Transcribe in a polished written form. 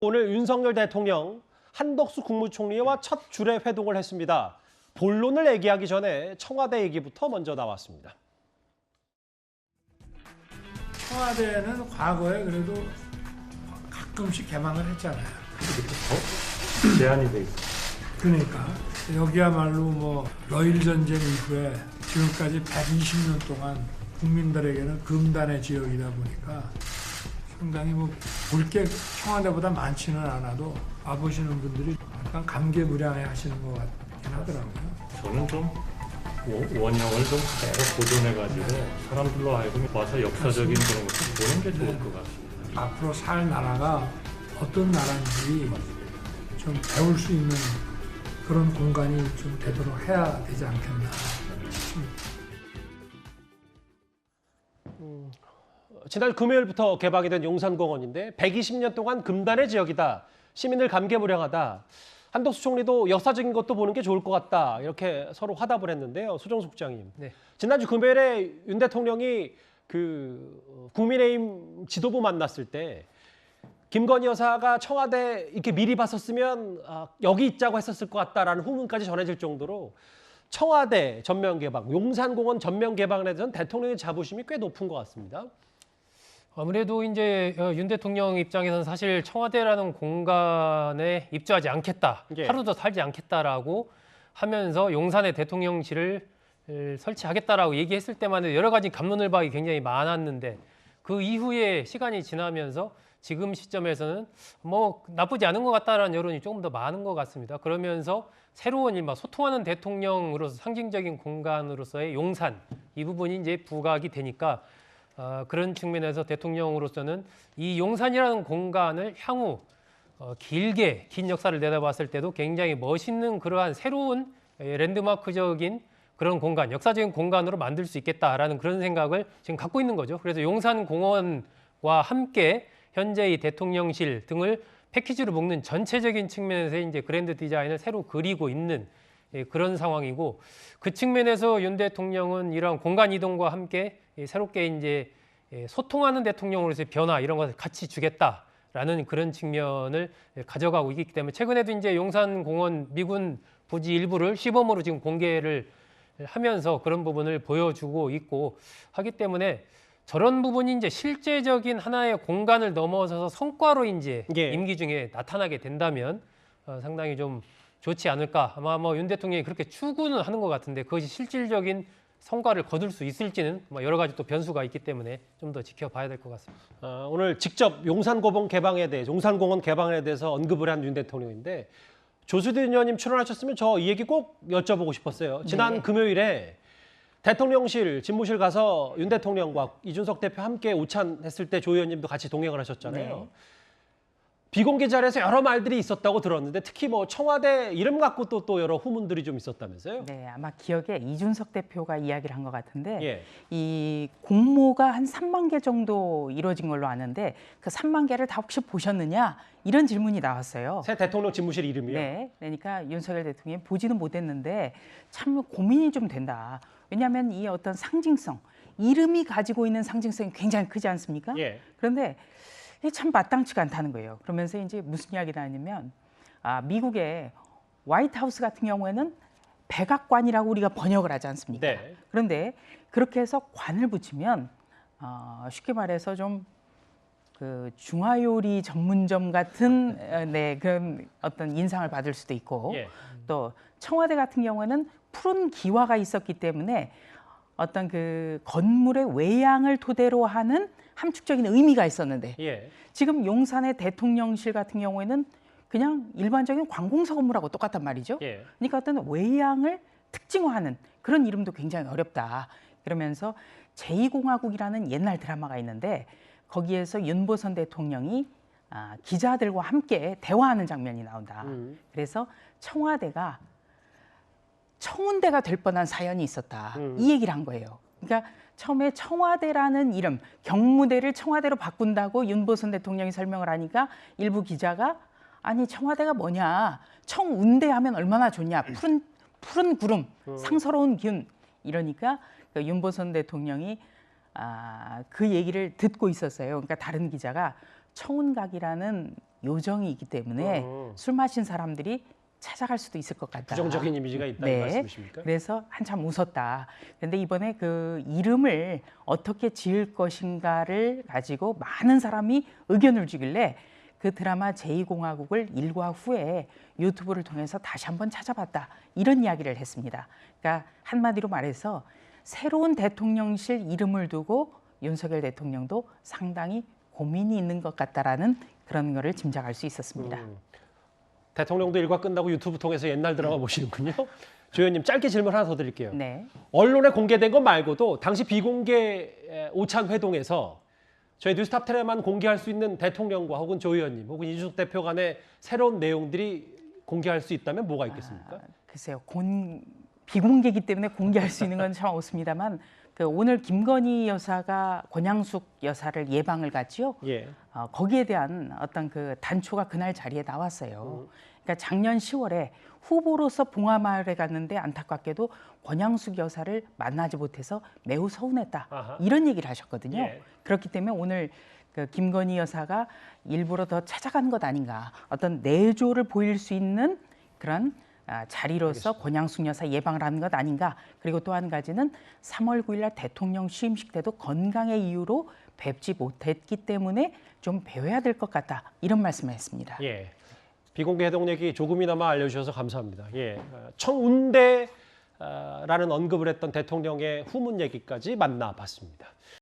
오늘 윤석열 대통령 한덕수 국무총리와 첫 주례 회동을 했습니다. 본론을 얘기하기 전에 청와대 얘기부터 먼저 나왔습니다. 청와대는 과거에 그래도 가끔씩 개방을 했잖아요. 제한이 돼 있어. 그러니까 여기야말로 뭐 러일 전쟁 이후에 지금까지 120년 동안 국민들에게는 금단의 지역이다 보니까 상당히 뭐 볼 게 청와대보다 많지는 않아도 와보시는 분들이 약간 감개무량해 하시는 것 같긴 하더라고요. 저는 좀 원형을 좀 계속 보존해가지고 사람들로 하여금 와서 역사적인 그런 것을 보는 게 좋을 것 같습니다. 앞으로 살 나라가 어떤 나라인지 좀 배울 수 있는 그런 공간이 좀 되도록 해야 되지 않겠나 싶습니다. 지난 금요일부터 개방이 된 용산공원인데 120년 동안 금단의 지역이다. 시민을 감개무량하다. 한덕수 총리도 역사적인 것도 보는 게 좋을 것 같다. 이렇게 서로 화답을 했는데요. 수정숙 국장님. 네. 지난주 금요일에 윤 대통령이 국민의힘 지도부 만났을 때 김건희 여사가 청와대 이렇게 미리 봤었으면 여기 있자고 했었을 것 같다라는 후문까지 전해질 정도로 청와대 전면 개방, 용산공원 전면 개방에 대해서는 대통령의 자부심이 꽤 높은 것 같습니다. 아무래도 이제 윤 대통령 입장에서는 사실 청와대라는 공간에 입주하지 않겠다, 예. 하루도 살지 않겠다라고 하면서 용산에 대통령실을 설치하겠다라고 얘기했을 때만 해도 여러 가지 갑론을박이 굉장히 많았는데 그 이후에 시간이 지나면서 지금 시점에서는 뭐 나쁘지 않은 것 같다라는 여론이 조금 더 많은 것 같습니다. 그러면서 새로운 일마 소통하는 대통령으로서 상징적인 공간으로서의 용산 이 부분이 이제 부각이 되니까 그런 측면에서 대통령으로서는 이 용산이라는 공간을 향후 길게 긴 역사를 내다봤을 때도 굉장히 멋있는 그러한 새로운 랜드마크적인 그런 공간, 역사적인 공간으로 만들 수 있겠다라는 그런 생각을 지금 갖고 있는 거죠. 그래서 용산공원과 함께 현재 이 대통령실 등을 패키지로 묶는 전체적인 측면에서 이제 그랜드 디자인을 새로 그리고 있는 그런 상황이고 그 측면에서 윤 대통령은 이러한 공간 이동과 함께 새롭게 이제 소통하는 대통령으로서의 변화 이런 것을 같이 주겠다라는 그런 측면을 가져가고 있기 때문에 최근에도 이제 용산공원 미군 부지 일부를 시범으로 지금 공개를 하면서 그런 부분을 보여주고 있고 하기 때문에 저런 부분이 이제 실제적인 하나의 공간을 넘어서서 성과로 이제 예. 임기 중에 나타나게 된다면 상당히 좀 좋지 않을까. 아마 뭐 윤 대통령이 그렇게 추구는 하는 것 같은데 그것이 실질적인 성과를 거둘 수 있을지는 여러 가지 또 변수가 있기 때문에 좀 더 지켜봐야 될 것 같습니다. 오늘 직접 용산공원 개방에 대해서 언급을 한 윤 대통령인데 조수진 의원님 출연하셨으면 저 이 얘기 꼭 여쭤보고 싶었어요. 지난 네. 금요일에 대통령실 집무실 가서 윤 대통령과 이준석 대표 함께 오찬했을 때 조 의원님도 같이 동행을 하셨잖아요. 네. 비공개 자리에서 여러 말들이 있었다고 들었는데 특히 뭐 청와대 이름 갖고 또 여러 후문들이 좀 있었다면서요? 네, 아마 기억에 이준석 대표가 이야기를 한 것 같은데 예. 이 공모가 한 3만 개 정도 이루어진 걸로 아는데 그 3만 개를 다 혹시 보셨느냐 이런 질문이 나왔어요. 새 대통령 집무실 이름이요? 네, 그러니까 윤석열 대통령이 보지는 못했는데 참 고민이 좀 된다. 왜냐하면 이 어떤 상징성, 이름이 가지고 있는 상징성이 굉장히 크지 않습니까? 예. 그런데 이게 참 마땅치가 않다는 거예요. 그러면서 이제 무슨 이야기를 하냐면 미국의 화이트하우스 같은 경우에는 백악관이라고 우리가 번역을 하지 않습니까? 네. 그런데 그렇게 해서 관을 붙이면 쉽게 말해서 좀 그 중화요리 전문점 같은 그런 어떤 인상을 받을 수도 있고 예. 또 청와대 같은 경우에는 푸른 기와가 있었기 때문에 어떤 그 건물의 외양을 토대로 하는 함축적인 의미가 있었는데 예. 지금 용산의 대통령실 같은 경우에는 그냥 일반적인 관공서 건물하고 똑같단 말이죠. 예. 그러니까 어떤 외양을 특징화하는 그런 이름도 굉장히 어렵다. 그러면서 제2공화국이라는 옛날 드라마가 있는데 거기에서 윤보선 대통령이 기자들과 함께 대화하는 장면이 나온다. 그래서 청와대가 청운대가 될 뻔한 사연이 있었다. 이 얘기를 한 거예요. 그러니까 처음에 청와대라는 이름, 경무대를 청와대로 바꾼다고 윤보선 대통령이 설명을 하니까 일부 기자가 아니 청와대가 뭐냐, 청운대 하면 얼마나 좋냐, 푸른 구름, 상서로운 기운 이러니까 그 윤보선 대통령이 그 얘기를 듣고 있었어요. 그러니까 다른 기자가 청운각이라는 요정이 있기 때문에 술 마신 사람들이 찾아갈 수도 있을 것 같다. 부정적인 이미지가 있다 이 네. 말씀이십니까? 그래서 한참 웃었다. 그런데 이번에 그 이름을 어떻게 지을 것인가를 가지고 많은 사람이 의견을 주길래 그 드라마 제2공화국을 일과 후에 유튜브를 통해서 다시 한번 찾아봤다. 이런 이야기를 했습니다. 그러니까 한마디로 말해서 새로운 대통령실 이름을 두고 윤석열 대통령도 상당히 고민이 있는 것 같다라는 그런 거를 짐작할 수 있었습니다. 대통령도 일과 끝나고 유튜브 통해서 옛날 드라마 보시는군요. 조 의원님 짧게 질문 하나 더 드릴게요. 네. 언론에 공개된 것 말고도 당시 비공개 오찬 회동에서 저희 뉴스탑10에만 공개할 수 있는 대통령과 혹은 조 의원님 혹은 이준석 대표 간의 새로운 내용들이 공개할 수 있다면 뭐가 있겠습니까? 글쎄요. 비공개이기 때문에 공개할 수 있는 건 참 없습니다만 그 오늘 김건희 여사가 권양숙 여사를 예방을 갔지요. 예. 거기에 대한 어떤 그 단초가 그날 자리에 나왔어요. 그러니까 작년 10월에 후보로서 봉하마을에 갔는데 안타깝게도 권양숙 여사를 만나지 못해서 매우 서운했다. 아하. 이런 얘기를 하셨거든요. 예. 그렇기 때문에 오늘 그 김건희 여사가 일부러 더 찾아간 것 아닌가. 어떤 내조를 보일 수 있는 그런 자리로서 권양숙 여사 예방을 하는 것 아닌가. 그리고 또 한 가지는 3월 9일 날 대통령 취임식 때도 건강의 이유로 뵙지 못했기 때문에 좀 배워야 될 것 같다. 이런 말씀을 했습니다. 예. 비공개 회동 얘기 조금이나마 알려주셔서 감사합니다. 예. 청운대라는 언급을 했던 대통령의 후문 얘기까지 만나봤습니다.